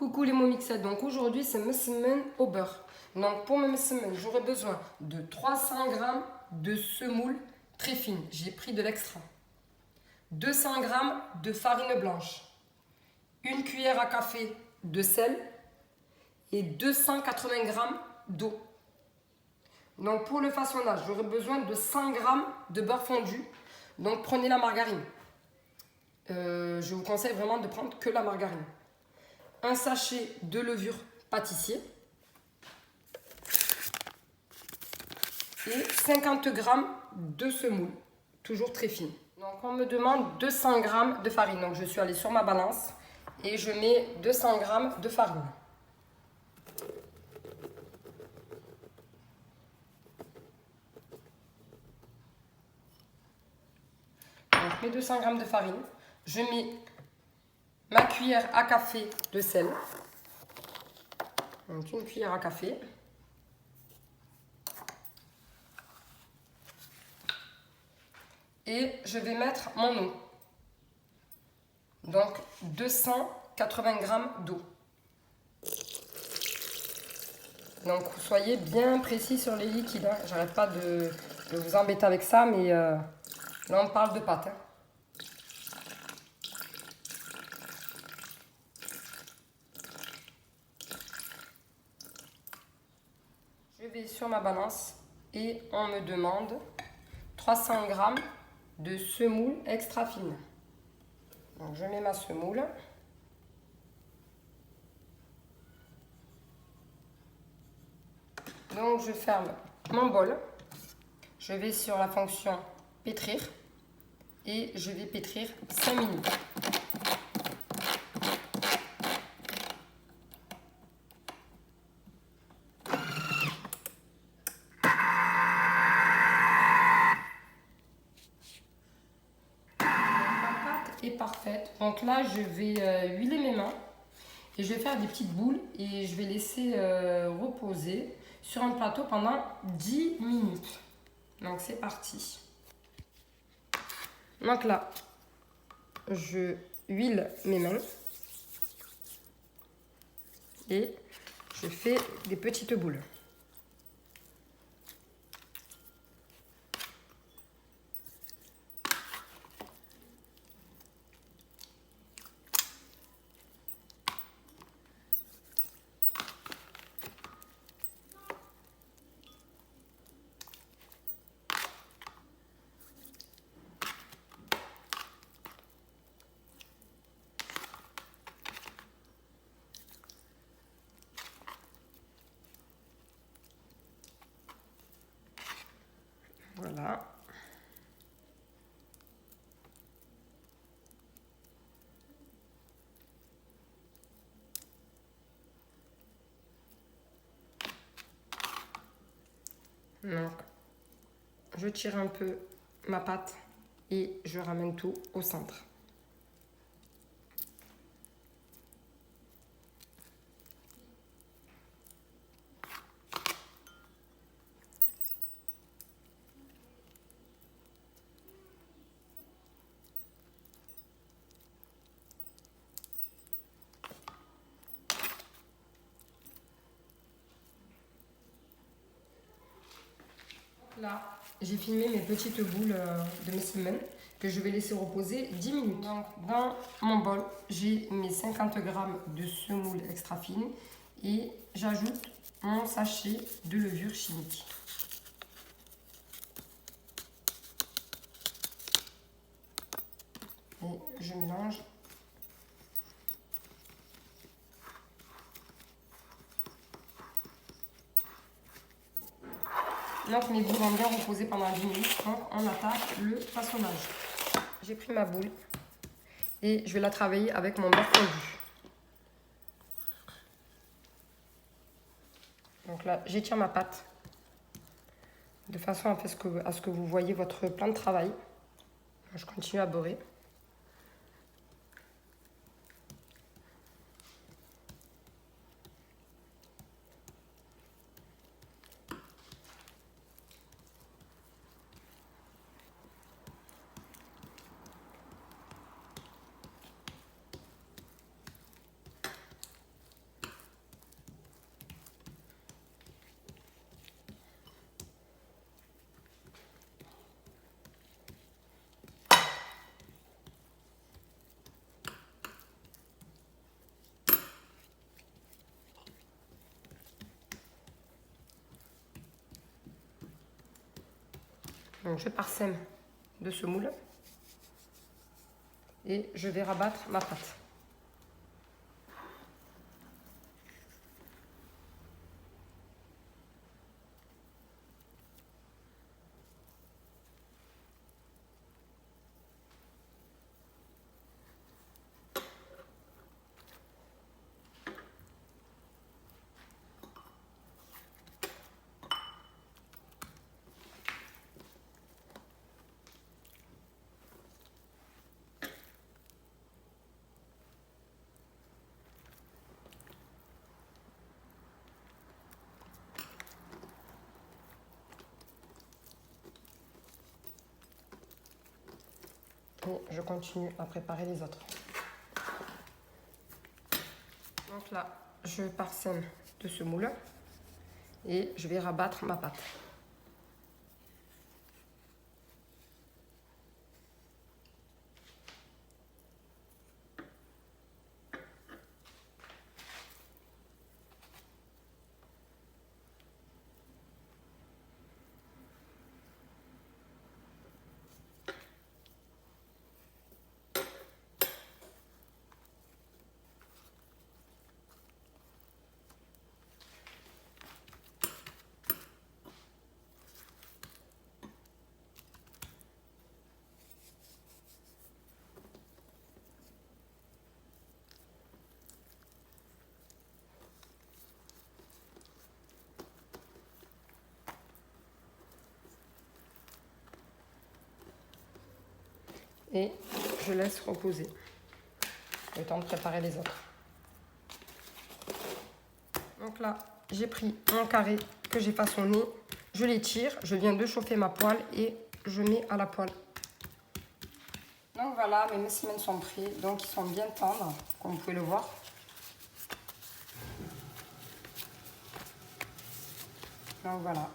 Coucou les momixettes, donc aujourd'hui c'est msemen au beurre. Donc pour mes msemen, j'aurai besoin de 300 g de semoule très fine, j'ai pris de l'extra. 200 g de farine blanche, une cuillère à café de sel et 280 g d'eau. Donc pour le façonnage, j'aurai besoin de 100 g de beurre fondu, donc prenez la margarine. Je vous conseille vraiment de prendre que la margarine. Un sachet de levure pâtissier et 50 g de semoule, toujours très fine. Donc on me demande 200 g de farine, donc je suis allée sur ma balance et je mets 200 g de farine. Donc mes 200 g de farine, je mets ma cuillère à café de sel, donc une cuillère à café. Et je vais mettre mon eau, donc 280 g d'eau. Donc soyez bien précis sur les liquides, hein. J'arrête pas de vous embêter avec ça, mais là on parle de pâte, hein. Je vais sur ma balance et on me demande 300 g de semoule extra fine. Donc je mets ma semoule. Donc je ferme mon bol. Je vais sur la fonction pétrir et je vais pétrir 5 minutes. Est parfaite. Donc là, je vais huiler mes mains et je vais faire des petites boules et je vais laisser reposer sur un plateau pendant 10 minutes. Donc c'est parti. Donc là, je huile mes mains et je fais des petites boules. Voilà. Donc, je tire un peu ma pâte et je ramène tout au centre. Là, j'ai filmé mes petites boules de msemen que je vais laisser reposer 10 minutes. Donc, dans mon bol, j'ai mes 50 g de semoule extra fine et j'ajoute mon sachet de levure chimique. Et je mélange. Donc mes boules vont bien reposer pendant 10 minutes. Donc on attaque le façonnage. J'ai pris ma boule et je vais la travailler avec mon beurre fondu. Donc là, j'étire ma pâte de façon à ce que vous voyez votre plan de travail. Je continue à beurrer. Donc je parsème de ce moule et je vais rabattre ma pâte. Et je continue à préparer les autres. Donc là, je parsème de ce moule et je vais rabattre ma pâte. Et je laisse reposer le temps de préparer les autres. Donc là, j'ai pris mon carré que j'ai façonné, je l'étire, je viens de chauffer ma poêle et je mets à la poêle. Donc voilà, mes messmènes sont prêts, donc ils sont bien tendres, comme vous pouvez le voir. Donc voilà.